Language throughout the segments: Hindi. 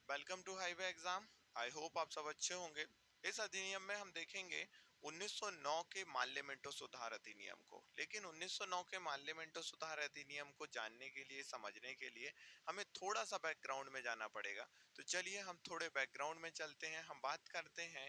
Welcome to highway exam. I hope आप सब अच्छे होंगे। इस अधिनियम में हम देखेंगे 1909 के माल्यमेंटो सुधार अधिनियम को। लेकिन 1909 के माल्यमेंटो सुधार अधिनियम को जानने के लिए, समझने के लिए हमें थोड़ा सा बैकग्राउंड में जाना पड़ेगा। तो चलिए हम थोड़े बैकग्राउंड में चलते हैं। हम बात करते हैं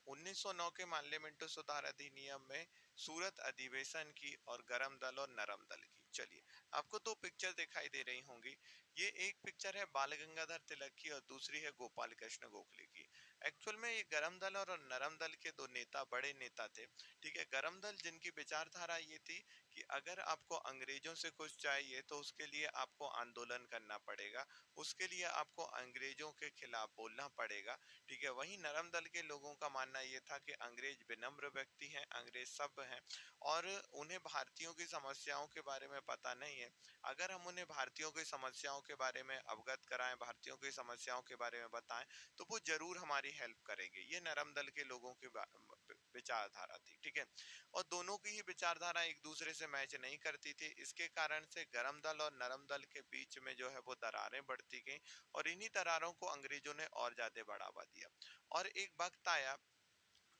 1909 के माल्यमेंटो सुधार अधिनियम में सूरत अधिवेशन की और गरम दल और नरम दल की। चलिए, आपको दो पिक्चर दिखाई दे रही होंगी। ये एक पिक्चर है बाल गंगाधर तिलक की और दूसरी है गोपाल कृष्ण गोखले की। एक्चुअल में ये गरम दल और नरम दल के दो नेता, बड़े नेता थे। ठीक है, गरम दल जिनकी विचारधारा ये थी कि अगर आपको अंग्रेजों से कुछ चाहिए तो उसके लिए आपको आंदोलन करना पड़ेगा, उसके लिए आपको अंग्रेजों के खिलाफ बोलना पड़ेगा। ठीक है, वहीं नरम दल के लोगों का मानना ये था कि अंग्रेज विनम्र व्यक्ति हैं, अंग्रेज सभ्य हैं और उन्हें भारतीयों की समस्याओं के बारे में पता नहीं है। अगर हम उन्हें भारतीयों की समस्याओं के बारे में अवगत कराएं, भारतीयों की समस्याओं के बारे में बताएं, तो वो जरूर हमारी हेल्प करेंगे। ये नरम दल के लोगों की विचारधारा थी। ठीक है, और दोनों की ही विचारधारा एक दूसरे से मैच नहीं करती थी। इसके कारण से गरम दल और नरम दल के बीच में जो है वो दरारें बढ़ती गई और इन्हीं दरारों को अंग्रेजों ने और ज्यादा बढ़ावा दिया। और एक वक्त आया,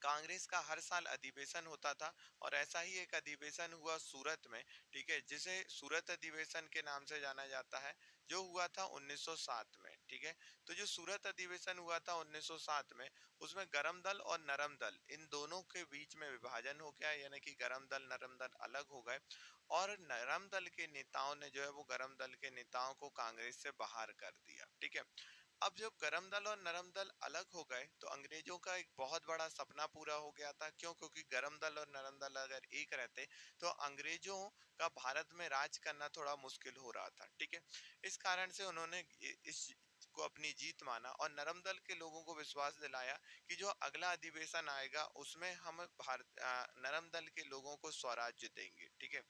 कांग्रेस का हर साल अधिवेशन होता था और ऐसा ही एक अधिवेशन हुआ सूरत में। ठीक है, जिसे सूरत अधिवेशन के नाम से जाना जाता है, जो हुआ था 1907 में। ठीक है, तो जो सूरत अधिवेशन हुआ था 1907 में, उसमें गरम दल और नरम दल इन दोनों के बीच में विभाजन हो गया, यानी कि गरम दल नरम दल अलग हो गए और नरम दल के नेताओं ने जो है वो गरम दल के नेताओं को कांग्रेस से बाहर कर दिया। ठीक है, अब जब गरम दल और नरम दल अलग हो गए तो अंग्रेजों का एक बहुत बड़ा सपना पूरा हो गया था। क्यों? क्योंकि गरम दल और नरम दल अगर एक रहते तो अंग्रेजों का भारत में राज करना थोड़ा मुश्किल हो रहा था। ठीक है, इस कारण से उन्होंने इस को अपनी जीत माना और नरम दल के लोगों को विश्वास दिलाया कि जो अगला अधिवेशन आएगा उसमें हम नरम दल के लोगों को स्वराज्य देंगे। ठीक है,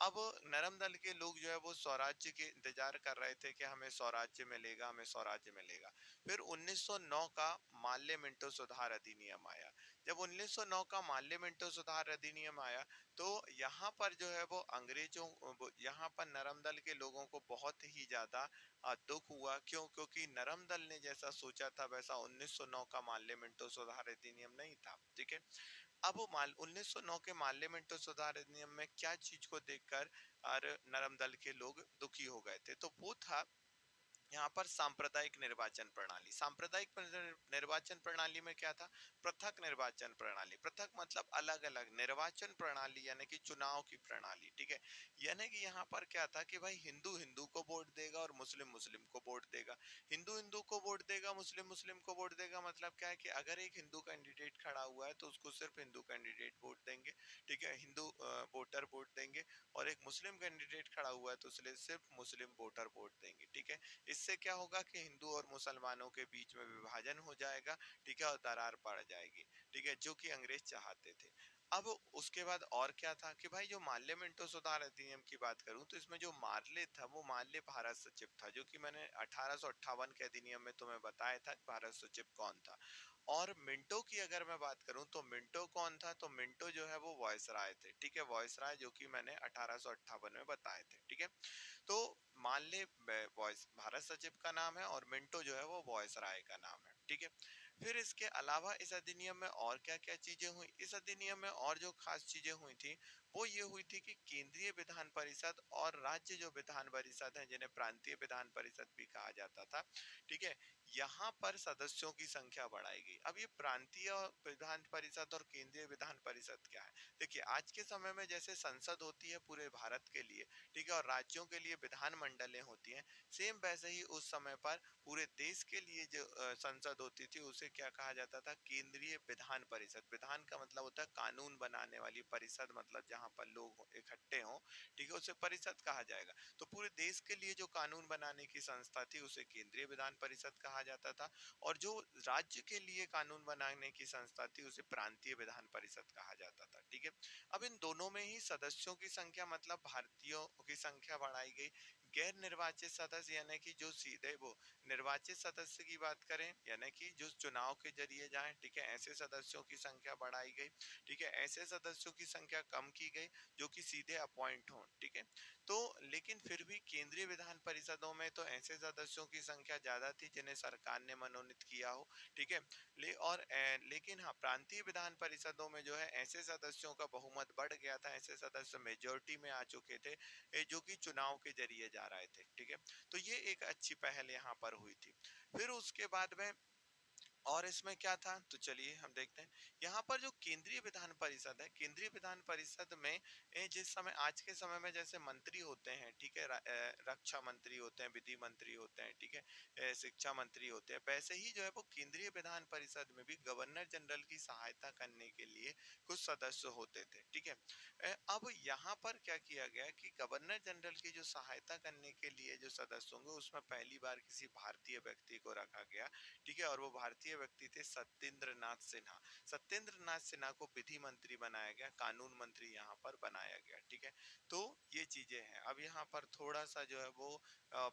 अब नरम दल के लोग जो है वो स्वराज्य के इंतजार कर रहे थे कि हमें स्वराज्य मिलेगा, हमें स्वराज्य मिलेगा। फिर 1909 का माल्य मिंटो सुधार अधिनियम आया। जब 1909 का माल्य मिंटो सुधार अधिनियम आया तो यहाँ पर जो है वो यहाँ पर नरम दल के लोगों को बहुत ही ज्यादा दुख हुआ। क्यों? क्योंकि नरम दल ने जैसा सोचा था वैसा 1909 का माल्य मिंटो सुधार अधिनियम नहीं था। ठीक है, अब वो माल 1909 के पार्लियामेंट सुधार अधिनियम में क्या चीज को देखकर और नरम दल के लोग दुखी हो गए थे, तो वो था यहाँ पर सांप्रदायिक निर्वाचन प्रणाली। सांप्रदायिक निर्वाचन प्रणाली में क्या था? पृथक निर्वाचन प्रणाली। पृथक मतलब अलग अलग, निर्वाचन प्रणाली यानी कि चुनाव की प्रणाली। ठीक है, यानी कि यहाँ पर क्या था कि भाई हिंदू हिंदू को वोट देगा और मुस्लिम मुस्लिम को वोट देगा। हिंदू हिंदू को वोट देगा, मुस्लिम मुस्लिम को वोट देगा। मतलब क्या है कि अगर एक हिंदू कैंडिडेट खड़ा हुआ है तो उसको सिर्फ हिंदू कैंडिडेट वोट देंगे। ठीक है, हिंदू वोटर वोट देंगे और एक मुस्लिम कैंडिडेट खड़ा हुआ है तो उसके लिए सिर्फ मुस्लिम वोटर वोट देंगे। ठीक है, इससे क्या होगा कि हिंदू और मुसलमानों के बीच में विभाजन हो जाएगा। ठीक है, और दरार पड़ जाएगी। ठीक है, जो कि अंग्रेज चाहते थे। अब उसके बाद और क्या था कि भाई जो माल्य मिंटो सुधार अधिनियम की बात करूं तो इसमें जो मार्ले था वो माल्य भारत सचिव था, जो कि मैंने 1858 के अधिनियम में तुम्हें बताया था भारत सचिव कौन था। और मिंटो की अगर मैं बात करूं तो मिंटो कौन था? तो मिंटो जो है वो वॉयसराय थे। ठीक है, वॉयसराय जो कि मैंने 1858 में बताए थे। ठीक है, तो मान ले वॉइस भारत सचिव का नाम है और मिंटो जो है वो वॉयसराय का नाम है। ठीक है, फिर इसके अलावा इस अधिनियम में और क्या क्या चीजें हुई? इस अधिनियम में और जो खास चीजें हुई थी वो ये हुई थी कि केंद्रीय विधान परिषद और राज्य जो विधान परिषद है, जिन्हें प्रांतीय विधान परिषद भी कहा जाता था, ठीक है, यहाँ पर सदस्यों की संख्या बढ़ाई गई। अब ये प्रांतीय विधान परिषद और केंद्रीय विधान परिषद क्या है? देखिए, आज के समय में जैसे संसद होती है पूरे भारत के लिए, ठीक है, और राज्यों के लिए विधान मंडलें होती हैं, सेम वैसे ही उस समय पर पूरे देश के लिए जो संसद होती थी उसे क्या कहा जाता था? केंद्रीय विधान परिषद। विधान का मतलब होता है कानून बनाने वाली, परिषद मतलब जहां पर लोग इकट्ठे हों। ठीक है, उसे परिषद कहा जाएगा। तो पूरे देश के लिए जो कानून बनाने की संस्था थी उसे केंद्रीय विधान परिषद कहा जाता था और जो राज्य के लिए कानून बनाने की संस्था थी उसे प्रांतीय विधान परिषद कहा जाता था। ठीक है, अब इन दोनों में ही सदस्यों की संख्या मतलब भारतीयों की संख्या बढ़ाई गई। गैर निर्वाचित सदस्य यानी कि जो सीधे वो निर्वाचित सदस्य की बात करें यानी कि जो चुनाव के जरिए जाएं, ठीक है, ऐसे सदस्यों की संख्या बढ़ाई गई। ठीक है, ऐसे सदस्यों की संख्या कम की गई जो कि सीधे अपॉइंट हों। ठीक है, तो लेकिन फिर भी केंद्रीय विधान परिषदों में तो ऐसे सदस्यों की संख्या ज्यादा थी जिन्हें सरकार ने मनोनीत किया हो। ठीक है, लेकिन हाँ, प्रांतीय विधान परिषदों में जो है ऐसे सदस्यों का बहुमत बढ़ गया था, ऐसे सदस्य मेजोरिटी में आ चुके थे जो कि चुनाव के जरिए जा रहे थे। ठीक है, तो ये एक अच्छी पहल यहाँ पर हुई थी। फिर उसके बाद में और इसमें क्या था, तो चलिए हम देखते हैं। यहाँ पर जो केंद्रीय विधान परिषद है, केंद्रीय विधान परिषद में जिस समय आज के समय में जैसे मंत्री होते हैं, ठीक है, रक्षा मंत्री होते हैं, विधि मंत्री होते हैं, ठीक है, शिक्षा मंत्री होते हैं, वैसे ही जो है वो केंद्रीय विधान परिषद में भी गवर्नर जनरल की सहायता करने के लिए कुछ सदस्य होते थे। ठीक है, अब यहाँ पर क्या किया गया कि गवर्नर जनरल की जो सहायता करने के लिए जो सदस्य होंगे उसमें पहली बार किसी भारतीय व्यक्ति को रखा गया। ठीक है, और वो भारतीय व्यक्ति थे सत्येंद्र नाथ सिन्हा। सत्येंद्र नाथ सिन्हा को विधि मंत्री बनाया गया, कानून मंत्री यहाँ पर बनाया गया। ठीक है, तो ये चीजें हैं। अब यहाँ पर थोड़ा सा जो है वो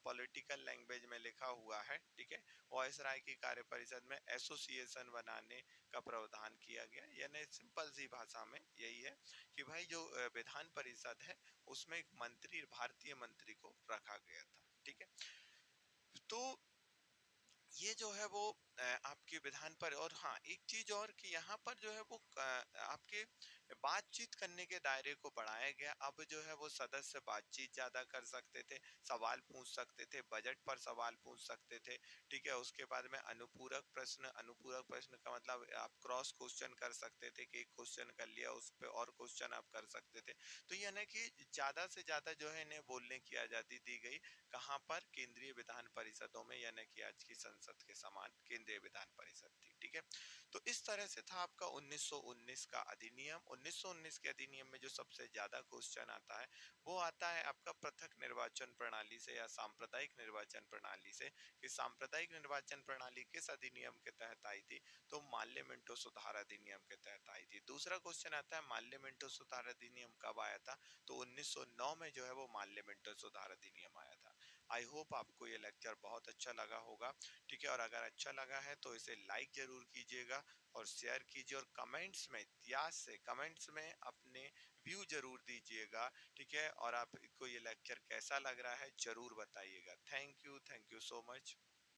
पॉलिटिकल लैंग्वेज में लिखा हुआ है। ठीक है, वायसराय की कार्य परिषद में एसोसिएशन बनाने का प्रावधान किया गया, यानी सिंपल सी भाषा में यही है कि भाई जो विधान परिषद है उसमें एक मंत्री, भारतीय मंत्री को रखा गया था। ठीक है, तो ये जो है वो आपके विधान पर। और हाँ, एक चीज और कि यहाँ पर जो है वो आपके बातचीत करने के दायरे को बढ़ाया गया। अब जो है वो सदस्य बातचीत ज्यादा कर सकते थे, सवाल पूछ सकते थे, बजट पर सवाल पूछ सकते थे। ठीक है, उसके बाद में अनुपूरक प्रश्न, अनुपूरक प्रश्न का मतलब आप क्रॉस क्वेश्चन कर सकते थे कि एक क्वेश्चन कर लिया उस पे और क्वेश्चन आप कर सकते थे। तो यानी कि ज्यादा से ज्यादा जो है इन्हें बोलने की आजादी दी गई। कहाँ पर? केंद्रीय विधान परिषदों में, यानी कि आज की संसद के समान केंद्रीय विधान परिषद थी। ठीक है, तो इस तरह से था आपका 1919 का अधिनियम। 1919 के अधिनियम में जो सबसे ज्यादा क्वेश्चन आता है वो आता है आपका पृथक निर्वाचन प्रणाली से या सांप्रदायिक निर्वाचन प्रणाली से, कि सांप्रदायिक निर्वाचन प्रणाली किस अधिनियम के तहत आई थी, तो माल्य मिंटो सुधार अधिनियम के तहत आई थी। दूसरा क्वेश्चन आता है माल्य मिंटो सुधार अधिनियम कब आया था, तो 1909 में जो है वो माल्य मिंटो सुधार अधिनियम आया था। आई होप आपको ये लेक्चर बहुत अच्छा लगा होगा। ठीक है, और अगर अच्छा लगा है तो इसे लाइक जरूर कीजिएगा और शेयर कीजिए, और कमेंट्स में इतिहास से कमेंट्स में अपने व्यू जरूर दीजिएगा। ठीक है, और आपको ये लेक्चर कैसा लग रहा है जरूर बताइएगा। Thank you so much.